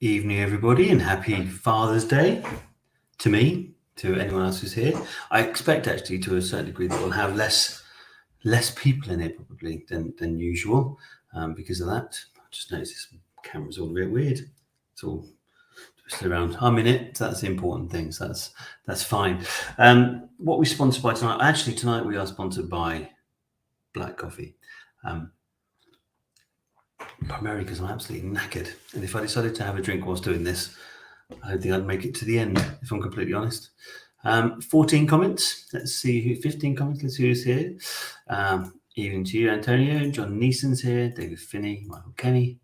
Evening, everybody, and happy Father's Day to me, to anyone else who's here. I expect actually to a certain degree that we'll have less people in here probably than usual because of that. I just noticed this camera's all a bit weird. It's all twisted around. I'm in it, so that's the important thing. So that's fine. What we sponsored by tonight? Actually, tonight we are sponsored by black coffee. Primarily because I'm absolutely knackered, and if I decided to have a drink whilst doing this, I don't think I'd make it to the end, if I'm completely honest. 14 comments. Let's see who. 15 comments. Let's see who's here. Evening to you, Antonio. John Neeson's here. David Finney. Michael Kenny.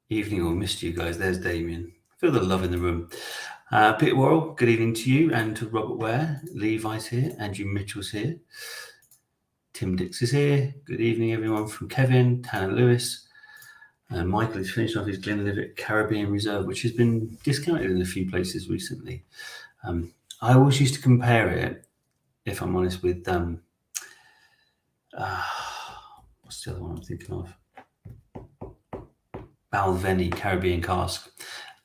Evening, all. Missed you guys. There's Damien. Feel the love in the room. Peter Worrell. Good evening to you and to Robert Ware. Levi's here. Andrew Mitchell's here. Tim Dix is here. Good evening, everyone. From Kevin. Tanner Lewis. Michael has finished off his Glenlivet Caribbean Reserve, which has been discounted in a few places recently. I always used to compare it, if I'm honest, with what's the other one I'm thinking of? Balvenie Caribbean Cask,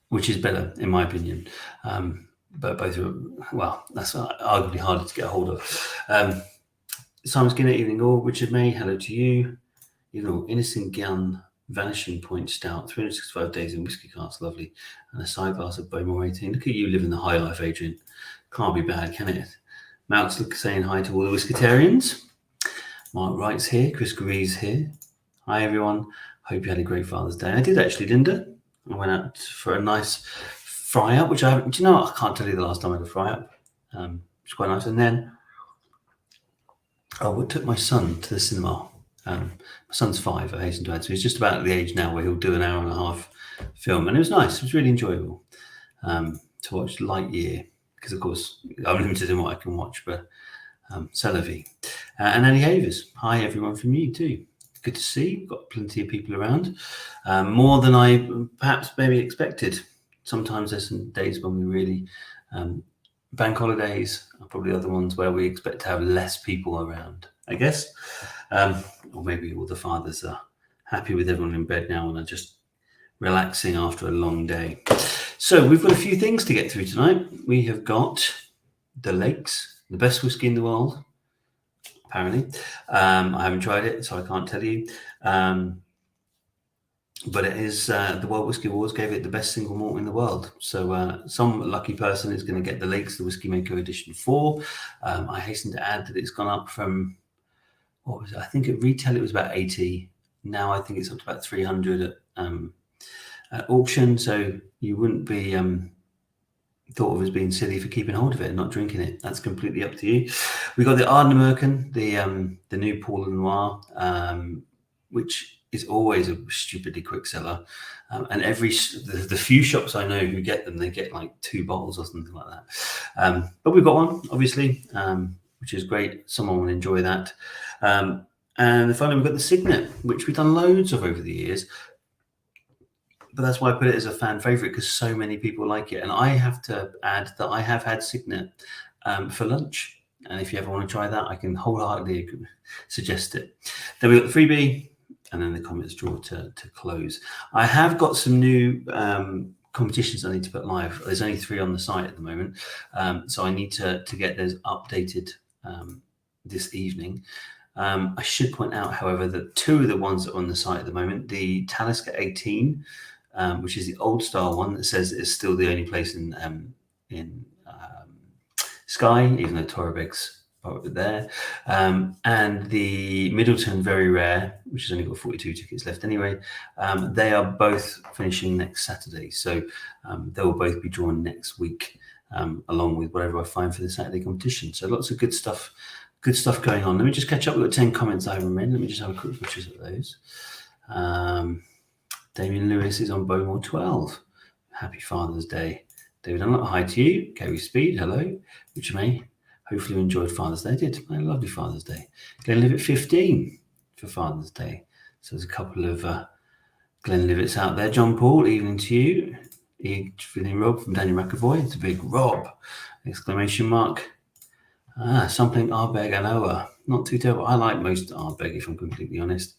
which is better in my opinion. But both are, well, that's arguably harder to get a hold of. Simon Skinner, evening all. Richard May, hello to you. Innocent Gun Vanishing Point Stout, 365 days in whiskey cask, lovely. And a side glass of Beaumont 18. Look at you living the high life, Adrian. Can't be bad, can it? Malk's saying hi to all the Whisketarians. Mark Wright's here. Chris Gree's here. Hi, everyone. Hope you had a great Father's Day. I did actually, Linda. I went out for a nice fry-up, which I haven't... Do you know what? I can't tell you the last time I had a fry-up. It's quite nice. And then I took my son to the cinema. My son's 5, I hasten to add, so he's just about at the age now where he'll do an hour and a half film, and it was nice. It was really enjoyable to watch Lightyear, because of course I'm limited in what I can watch, but c'est la vie. And Annie Havers, hi everyone from you too. Good to see. We've got plenty of people around, more than I perhaps maybe expected. Sometimes there's some days when we really bank holidays are probably other ones where we expect to have less people around, I guess. Or maybe all the fathers are happy with everyone in bed now and are just relaxing after a long day. So we've got a few things to get through tonight. We have got the Lakes, the best whiskey in the world, apparently. I haven't tried it, so I can't tell you. But it is the World Whiskey Awards gave it the best single malt in the world. So some lucky person is going to get the Lakes, the Whiskey Maker Edition 4. I hasten to add that it's gone up from, what was it? I think at retail it was about 80. Now I think it's up to about 300 at auction. So you wouldn't be thought of as being silly for keeping hold of it and not drinking it. That's completely up to you. We got the Ardnamurchan, the new Launois, which is always a stupidly quick seller. And the few shops I know who get them, they get like 2 bottles or something like that. But we've got one, obviously, which is great. Someone will enjoy that. And finally, we've got the Signet, which we've done loads of over the years. But that's why I put it as a fan favourite, because so many people like it. And I have to add that I have had Signet for lunch. And if you ever want to try that, I can wholeheartedly suggest it. Then we've got the freebie, and then the comments draw to close. I have got some new competitions I need to put live. There's only 3 on the site at the moment. So I need to get those updated this evening. I should point out, however, that 2 of the ones that are on the site at the moment, the Talisker 18, which is the old style one that says it's still the only place in Skye, even though Torabeg's there, and the Middleton Very Rare, which has only got 42 tickets left anyway, they are both finishing next Saturday, so they will both be drawn next week, along with whatever I find for the Saturday competition. So lots of good stuff going on. Let me just catch up. We've got 10 comments I haven't read. Let me just have a quick pictures of those. Damien Lewis is on Bowmore 12. Happy Father's Day. David Unlock, hi to you. Kerry Speed, hello. Richard May, hopefully you enjoyed Father's Day. I did. I had a lovely Father's Day. Glenlivet 15 for Father's Day. So there's a couple of Glenlivets out there. John Paul, evening to you. Evening, Rob from Daniel McAvoy. It's a big Rob! Exclamation mark. Sampling Ardbeg and Oa. Not too terrible. I like most Ardbeg, if I'm completely honest.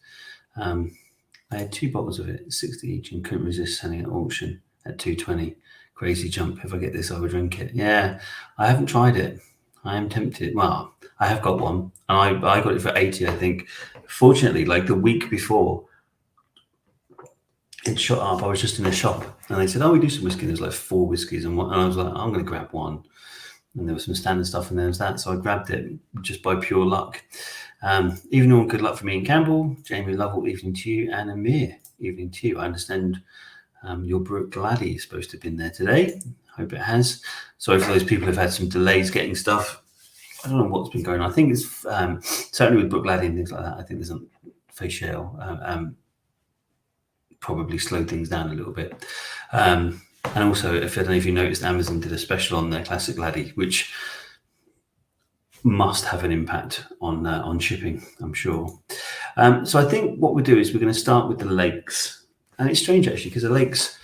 I had 2 bottles of it, 60 each, and couldn't resist selling at auction at 220. Crazy jump. If I get this, I will drink it. Yeah, I haven't tried it. I am tempted. Well, I have got one, and I got it for 80, I think. Fortunately, like the week before, it shot up. I was just in a shop, and they said, "Oh, we do some whiskey." There's like 4 whiskeys, and I was like, "I'm going to grab one." And there was some standard stuff, and there was that. So I grabbed it just by pure luck. Evening all, good luck for me and Campbell. Jamie Lovell, evening to you. And Amir, evening to you. I understand your Brooke Laddie is supposed to have been there today. Hope it has. Sorry for those people who've had some delays getting stuff. I don't know what's been going on. I think it's certainly with Brooke Laddie and things like that. I think there's a facial probably slowed things down a little bit. And also, if I don't know if you noticed, Amazon did a special on their classic Laddie, which must have an impact on shipping, I'm sure. So I think what we'll do is we're going to start with the Lakes. And it's strange, actually, because the Lakes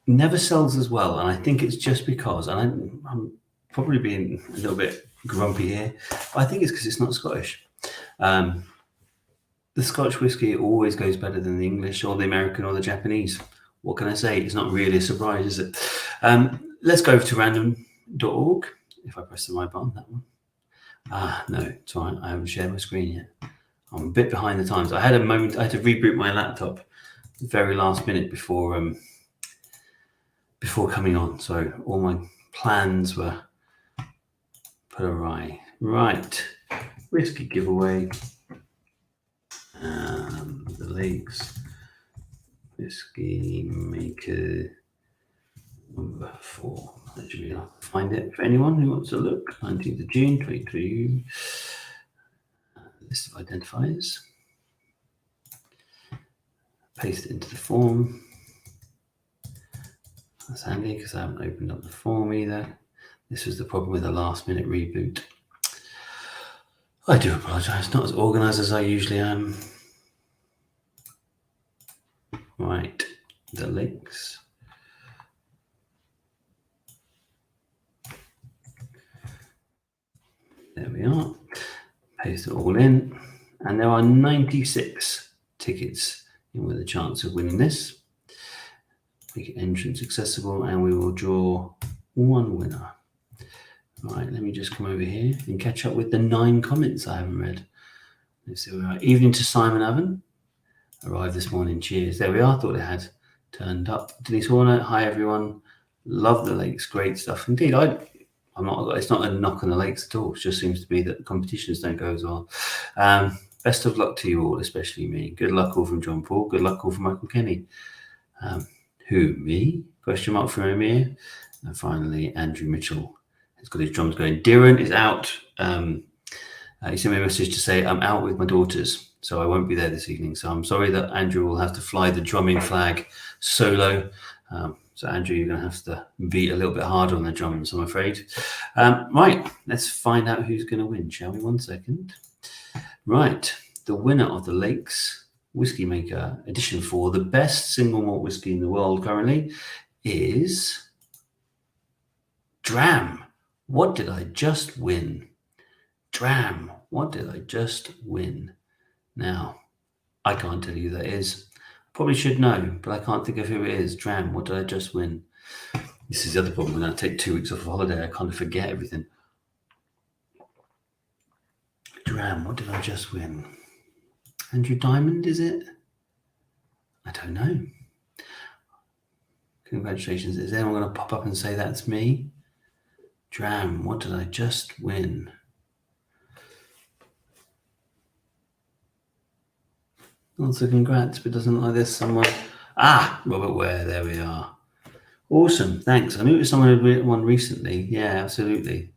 never sells as well. And I think it's just because, and I'm probably being a little bit grumpy here, but I think it's because it's not Scottish. The Scotch whiskey always goes better than the English or the American or the Japanese. What can I say? It's not really a surprise, is it? Let's go over to random.org. If I press the right button, that one. No, it's all right. I haven't shared my screen yet. I'm a bit behind the times. I had a moment. I had to reboot my laptop the very last minute before coming on. So all my plans were put awry. Right. Whiskey giveaway. The Lakes Whiskey Maker number 4. That should be enough to find it for anyone who wants to look. 19th of June 2022. List of identifiers. Paste it into the form. That's handy because I haven't opened up the form either. This was the problem with the last minute reboot. I do apologise, not as organised as I usually am. Right, the links. There we are. Paste it all in. And there are 96 tickets in with a chance of winning this. Make entrance accessible, and we will draw one winner. Right, let me just come over here and catch up with the 9 comments I haven't read. Let's see where we are. Evening to Simon Oven. Arrived this morning. Cheers. There we are. Thought it had turned up. Denise Horner. Hi everyone. Love the Lakes. Great stuff. Indeed, I'm not. It's not a knock on the Lakes at all. It just seems to be that competitions don't go as well. Best of luck to you all, especially me. Good luck all from John Paul. Good luck all from Michael Kenny. Who, me? Question mark from Amir. And finally, Andrew Mitchell. He's got his drums going. Darren is out. He sent me a message to say, I'm out with my daughters, so I won't be there this evening. So I'm sorry that Andrew will have to fly the drumming flag solo. So Andrew, you're going to have to beat a little bit harder on the drums, I'm afraid. Right, let's find out who's going to win, shall we? 1 second. Right, the winner of the Lakes Whiskey Maker Edition 4, the best single malt whiskey in the world currently, is Dram. What did I just win? Dram. What did I just win? Now, I can't tell you who that is. Probably should know, but I can't think of who it is. Dram. What did I just win? This is the other problem. When I take 2 weeks off of holiday, I kind of forget everything. Dram. What did I just win? Andrew Diamond, is it? I don't know. Congratulations. Is anyone going to pop up and say that's me? Dram. What did I just win? Also, congrats, but doesn't look like there's someone. Robert Ware, there we are. Awesome, thanks. I knew it was someone who had won recently. Yeah, absolutely.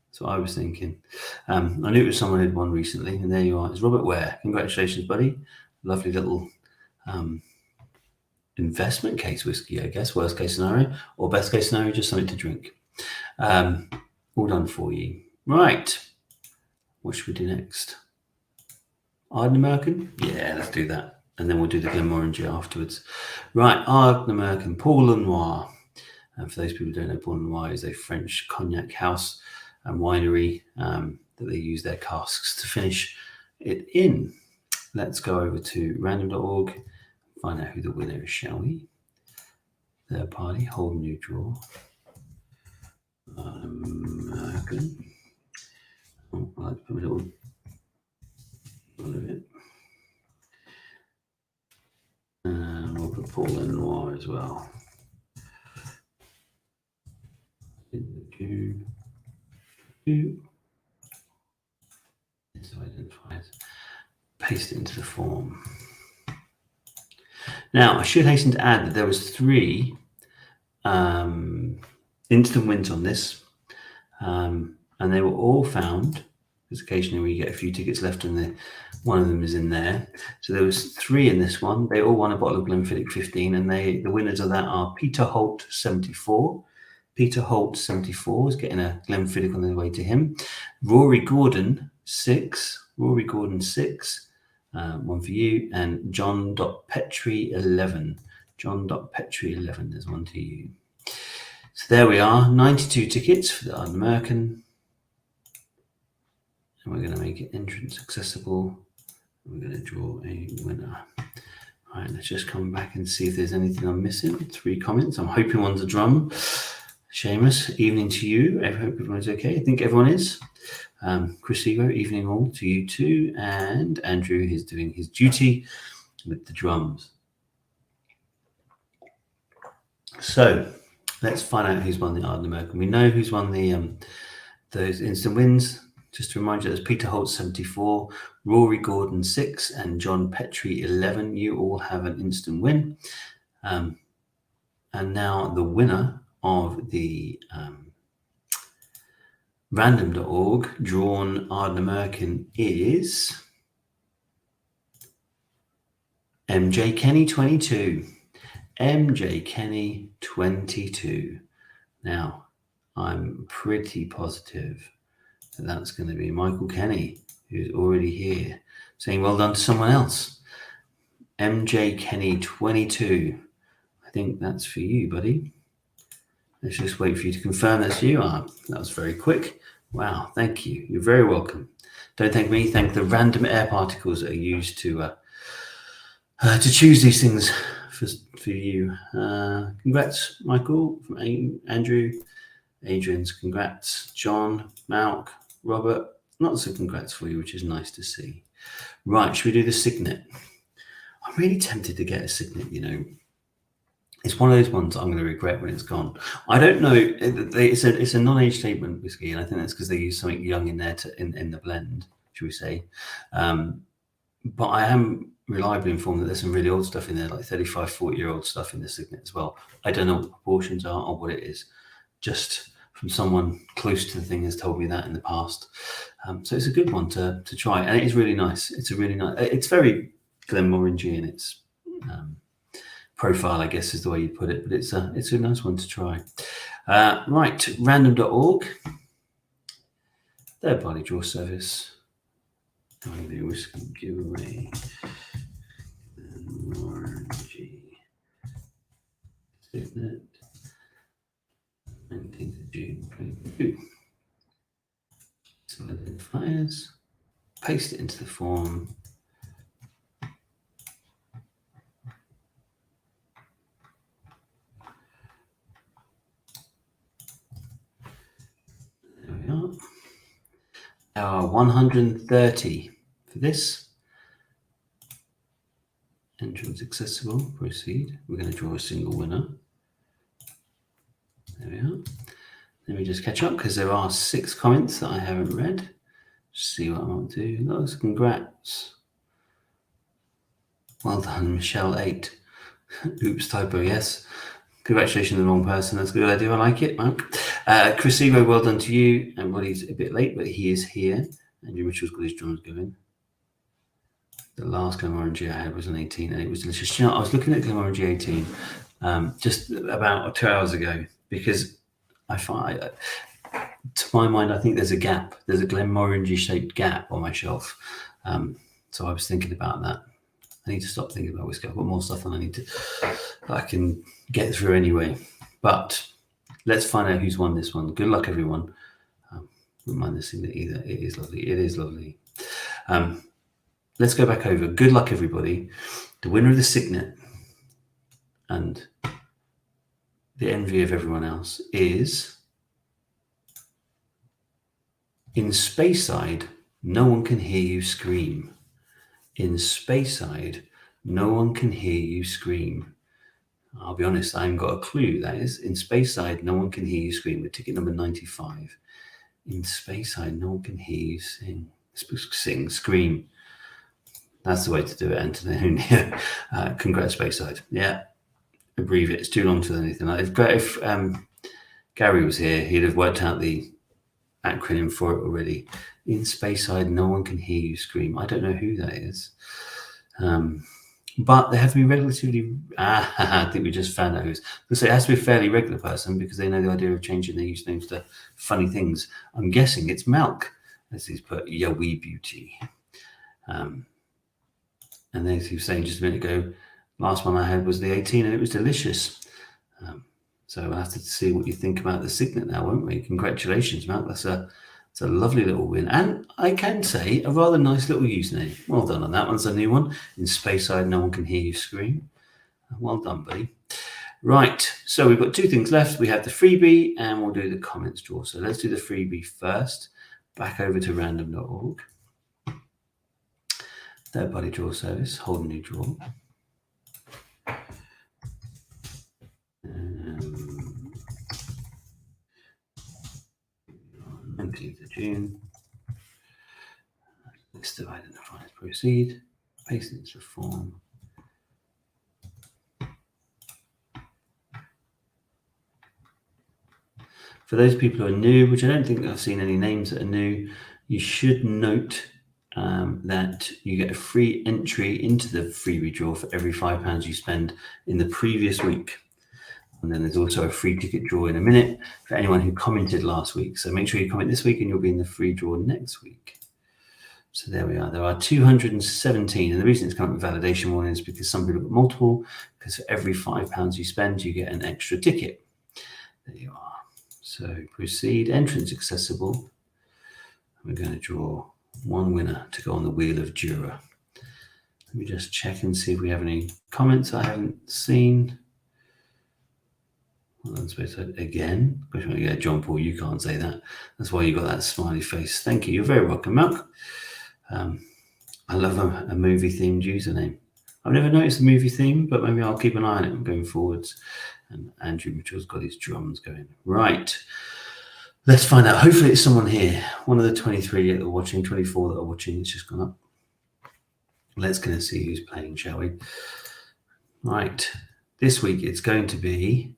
That's what I was thinking. I knew it was someone who'd won recently, and there you are. It's Robert Ware. Congratulations, buddy. Lovely little investment case whiskey, I guess. Worst case scenario, or best case scenario, just something to drink. All done for you. Right. What should we do next? Ardent American? Yeah, let's do that. And then we'll do the Glenmorangie afterwards. Right, Ardent American, Paul Launois. And for those people who don't know, Paul Launois is a French cognac house and winery that they use their casks to finish it in. let's go over to random.org, find out who the winner is, shall we? Third party, hold new draw. American. Oh, I like to put a little of it. And we'll put Paul Launois as well. So identify it. Paste it into the form. Now, I should hasten to add that there was 3 instant wins on this, and they were all found, because occasionally we get a few tickets left and one of them is in there. So there was 3 in this one. They all won a bottle of Glenfiddich 15, and the winners of that are Peter Holt 74. Peter Holt 74 is getting a Glenfiddich on the way to him. Rory Gordon 6. Rory Gordon 6. One for you. And John Petrie 11. John Petrie 11. There's one to you. So there we are. 92 tickets for the American. And we're going to make it entrance accessible. We're going to draw a winner. All right, let's just come back and see if there's anything I'm missing. 3 comments. I'm hoping one's a drum. Seamus, evening to you. I hope everyone's okay. I think everyone is. Chris Ego, evening all to you too. And Andrew is doing his duty with the drums. So let's find out who's won the Arden American. We know who's won those instant wins. Just to remind you, there's Peter Holt 74, Rory Gordon 6, and John Petrie 11. You all have an instant win. And now the winner of the random.org drawn Arden American is MJ Kenny 22. MJ Kenny 22. Now, I'm pretty positive that that's going to be Michael Kenny, who's already here, saying well done to someone else. MJ Kenny 22. I think that's for you, buddy. Let's just wait for you to confirm that's you. That was very quick. Wow, thank you. You're very welcome. Don't thank me. Thank the random air particles that are used to choose these things for you. Congrats, Michael, from Andrew. Adrian's congrats. John, Malk, Robert. Lots of congrats for you, which is nice to see. Right, should we do the signet? I'm really tempted to get a signet, you know. It's one of those ones I'm going to regret when it's gone. I don't know. It's a non-age statement whiskey, and I think that's because they use something young in there in the blend, should we say. But I am reliably informed that there's some really old stuff in there, like 35, 40-year-old stuff in the signet as well. I don't know what the proportions are or what it is. Just from someone close to the thing has told me that in the past. So it's a good one to try, and it is really nice. It's a really nice. It's very Glenmorangie in its profile, I guess is the way you put it, but it's a nice one to try. Right, random.org. Third party draw service. I'm going to do whiskey giveaway. Glenmorangie. Signet. 19th of June 2022. Some identifiers. Paste it into the form. There we are. There are 130 for this. Entrance accessible. Proceed. We're going to draw a single winner. There we are. Let me just catch up because there are 6 comments that I haven't read. See what I want to do. Those congrats. Well done, Michelle 8. Oops, typo, yes. Congratulations on the wrong person. That's a good idea. I like it. Chris Evo, well done to you. And well, he's a bit late, but he is here. Andrew Mitchell's got his drums going. The last Glenmorangie I had was an 18, and it was delicious. You know, I was looking at Glenmorangie 18 just about 2 hours ago because I find, to my mind, I think there's a gap. There's a Glenmorangie shaped gap on my shelf. So I was thinking about that. I need to stop thinking about whiskey. I've got more stuff than I can get through anyway. But let's find out who's won this one. Good luck, everyone. Wouldn't mind this thing either. It is lovely. It is lovely. let's go back over. Good luck, everybody. The winner of the Signet and the envy of everyone else is In Speyside, No One Can Hear You Scream. In Speyside, No One Can Hear You Scream. I'll be honest, I haven't got a clue. That is In Speyside, No One Can Hear You Scream with ticket number 95. In Speyside, no one can hear you scream. That's the way to do it, Anthony. Congrats, Speyside. Yeah, abbreviate. It's too long to anything. If Gary was here, he'd have worked out the acronym for it already. In Speyside, no one can hear you scream. I don't know who that is. But they have to be relatively. I think we just found out who's. So it has to be a fairly regular person because they know the idea of changing their usernames to funny things. I'm guessing it's Malk, as he's put, "Ya wee beauty." And then he was saying just a minute ago, last one I had was the 18, and it was delicious. So we'll have to see what you think about the Signet now, won't we? Congratulations, Malk. It's a lovely little win. And I can say a rather nice little username. Well done on that. One's a new one. In Speyside, no one can hear you scream. Well done, buddy. Right. So we've got two things left. We have the freebie and we'll do the comments draw. So let's do the freebie first. Back over to random.org. Third party draw service. Hold a new draw. June. List of identifiers. Proceed. Paste into form. For those people who are new, which I don't think I've seen any names that are new, you should note that you get a free entry into the freebie draw for every £5 you spend in the previous week. And then there's also a free ticket draw in a minute for anyone who commented last week. So make sure you comment this week and you'll be in the free draw next week. So there we are. There are 217. And the reason it's coming with validation warning is because some people got multiple, because for every £5 you spend, you get an extra ticket. There you are. So proceed. Entrance accessible. We're going to draw one winner to go on the Wheel of Jura. Let me just check and see if we have any comments I haven't seen. Well done, Speyside. Again. Yeah, John Paul, you can't say that. That's why you got that smiley face. Thank you. You're very welcome, Malk. I love a movie-themed username. I've never noticed the movie theme, but maybe I'll keep an eye on it going forwards. And Andrew Mitchell's got his drums going. Right. Let's find out. Hopefully it's someone here. One of the 23 that are watching, 24 that are watching. It's just gone up. Let's go and see who's playing, shall we? Right. This week it's going to be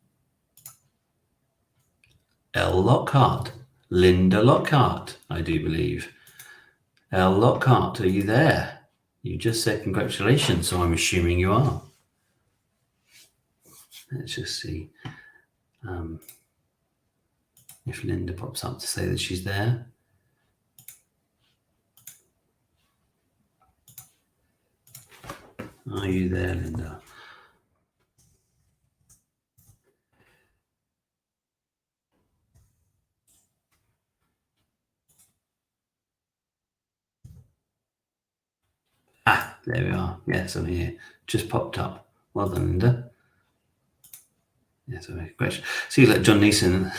L. Lockhart. Linda Lockhart, I do believe. L. Lockhart, are you there? You just said congratulations, so I'm assuming you are. Let's just see if Linda pops up to say that she's there. Are you there, Linda? Ah, there we are. Yes, I'm here. Just popped up. Well done, Linda. Yes, great. See, like John Neeson,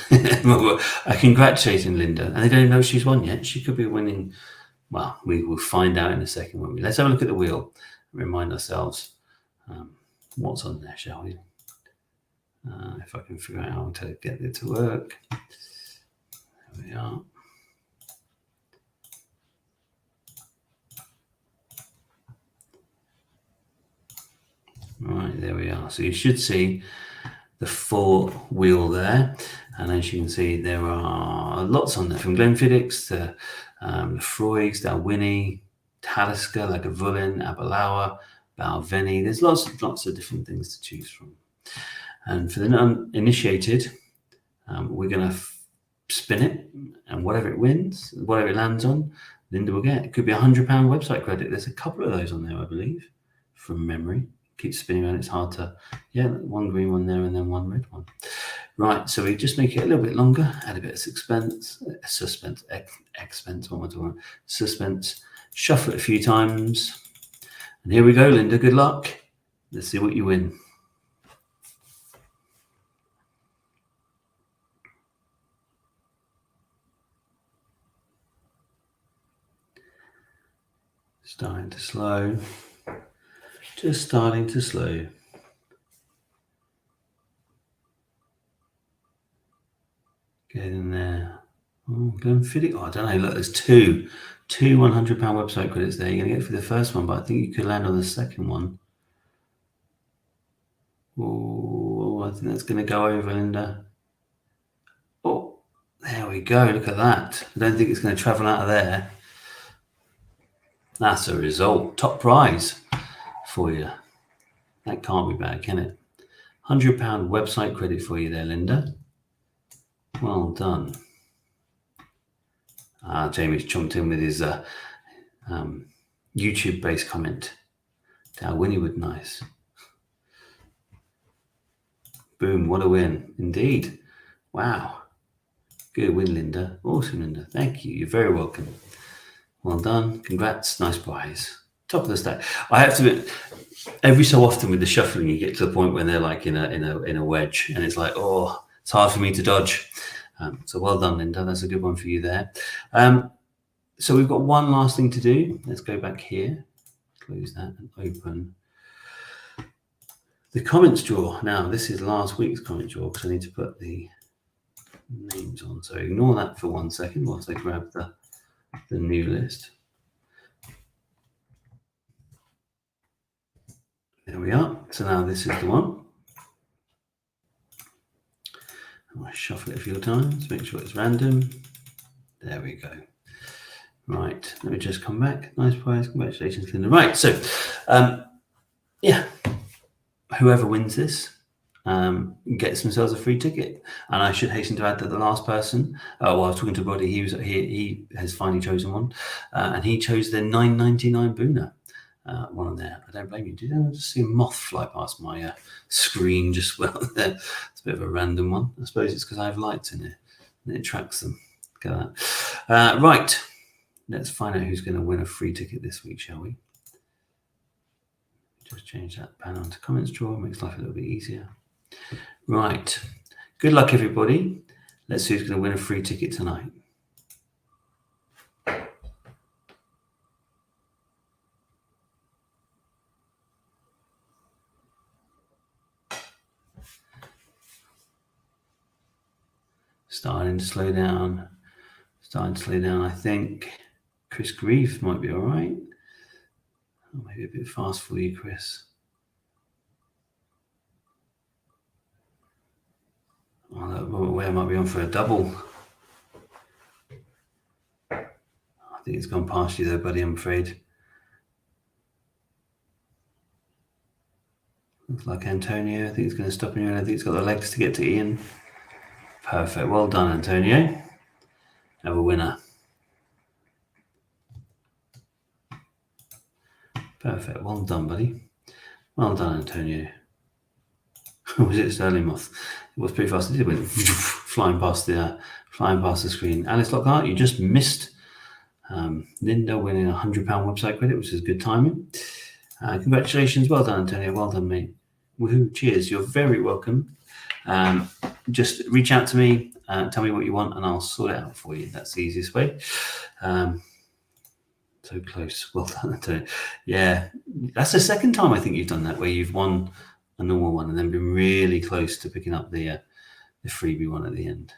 congratulating Linda. And they don't know she's won yet. She could be winning. Well, we will find out in a second, won't we? Let's have a look at the wheel and remind ourselves what's on there, shall we? If I can figure out how to get it to work. There we are. Right, there we are. So you should see the full wheel there. And as you can see, there are lots on there, from Glenfiddich to Freugs, Dalwhinnie, Talisker, Lagavulin, Abalawa, Balvenie. There's lots of different things to choose from. And for the uninitiated, we're going to spin it, and whatever it wins, whatever it lands on, Linda will get. It could be £100 website credit. There's a couple of those on there, I believe, from memory. Keep spinning around. It's hard to, one green one there and then one red one. Right, so we just make it a little bit longer, add a bit of suspense, shuffle it a few times. And here we go, Linda. Good luck. Let's see what you win. Starting to slow. Just starting to slow. Get in there. Oh, Glenfiddich. Oh, I don't know. Look, there's two £100 website credits there. You're going to get for the first one, but I think you could land on the second one. Oh, I think that's going to go over, Linda. Oh, there we go. Look at that. I don't think it's going to travel out of there. That's a result. Top prize for you. That can't be bad, can it? £100 website credit for you there, Linda. Well done. Jamie's chumped in with his YouTube-based comment. Dow Winniewood, nice. Boom, what a win. Indeed. Wow. Good win, Linda. Awesome, Linda. Thank you. You're very welcome. Well done. Congrats. Nice prize. Top of the stack. I have to admit, every so often with the shuffling, you get to the point when they're like in a wedge, and it's like, oh, it's hard for me to dodge. So well done, Linda. That's a good one for you there. So we've got one last thing to do. Let's go back here, close that, and open the comments drawer. Now, this is last week's comment drawer because I need to put the names on. So ignore that for 1 second whilst I grab the new list. There we are. So now this is the one. I'll shuffle it a few times, make sure it's random. There we go. Right, let me just come back. Nice prize, congratulations, Linda. Right, so, yeah, whoever wins this gets themselves a free ticket. And I should hasten to add that the last person, while I was talking to Roddy, he has finally chosen one, and he chose the $9.99 Booner. One on there. I don't blame you. Did I just see a moth fly past my screen just well there? It's a bit of a random one. I suppose it's because I have lights in it and it tracks them. Look at that. Right. Let's find out who's going to win a free ticket this week, shall we? Just change that panel to comments drawer. Makes life a little bit easier. Right. Good luck, everybody. Let's see who's going to win a free ticket tonight. Starting to slow down. I think Chris Grieve might be all right. Oh, maybe a bit fast for you, Chris. Oh, that way might be on for a double. I think it's gone past you there, buddy, I'm afraid. Looks like Antonio. I think it's going to stop in. I think it's got the legs to get to Ian. Perfect. Well done, Antonio. Have a winner. Perfect. Well done, buddy. Well done, Antonio. Was it Sterling Moth? It was pretty fast. It did went flying past the screen. Alice Lockhart, you just missed Linda winning a £100 website credit, which is good timing. Congratulations. Well done, Antonio. Well done, mate. Woohoo. Cheers. You're very welcome. Just reach out to me, tell me what you want, and I'll sort it out for you. That's the easiest way. So close. Well done, Antonio. Yeah, that's the second time I think you've done that, where you've won a normal one and then been really close to picking up the freebie one at the end.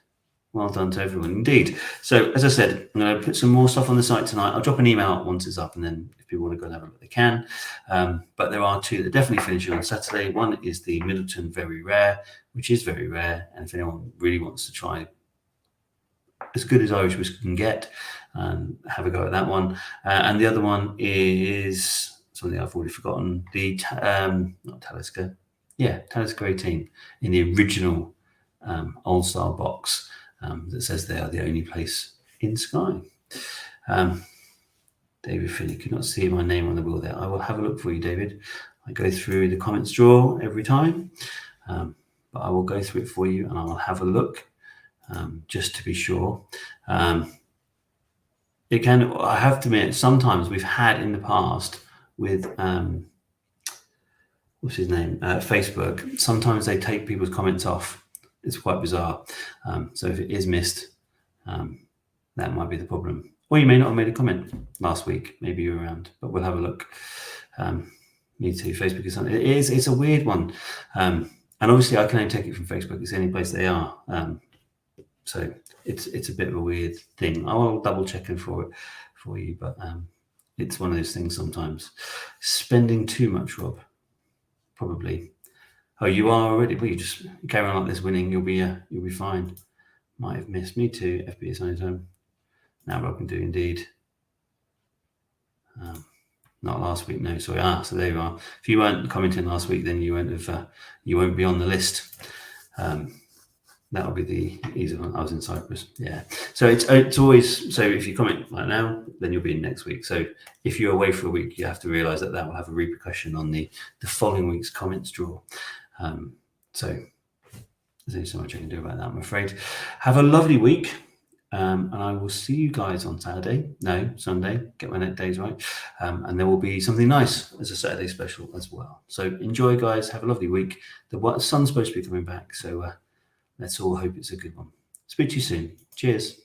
Well done to everyone, indeed. So, as I said, I'm going to put some more stuff on the site tonight. I'll drop an email out once it's up, and then if people want to go and have a look, they can. But there are two that definitely finishing on Saturday. One is the Middleton Very Rare, which is very rare. And if anyone really wants to try as good as Irish whiskey can get, have a go at that one. And the other one is something I've already forgotten. The not Talisker. Yeah, Talisker 18 in the original old style box that says they are the only place in Skye. David Finney could not see my name on the wheel there. I will have a look for you, David. I go through the comments drawer every time, but I will go through it for you and I will have a look just to be sure. I have to admit, sometimes we've had in the past with what's his name, Facebook. Sometimes they take people's comments off. It's quite bizarre. So if it is missed, that might be the problem. Or you may not have made a comment last week. Maybe you're around, but we'll have a look. Me too. Facebook is something. It's a weird one, and obviously I can only take it from Facebook. It's the only place they are. So it's a bit of a weird thing. I'll double check it for you, but it's one of those things sometimes. Spending too much, Rob. Probably. Oh, you are already. Well, you just carry on like this, winning. You'll be fine. Might have missed me too. FBS on his own. Now Rob can do indeed. Not last week, no. Sorry. So there you are. If you weren't commenting last week, then you won't be on the list. That'll be the easy one. I was in Cyprus. Yeah. So it's always, so if you comment right now, then you'll be in next week. So if you're away for a week, you have to realize that will have a repercussion on the following week's comments draw. So there's only so much I can do about that, I'm afraid. Have a lovely week. And I will see you guys on Sunday. Get my days right. And there will be something nice as a Saturday special as well. So enjoy, guys. Have a lovely week. The sun's supposed to be coming back. So let's all hope it's a good one. Speak to you soon. Cheers.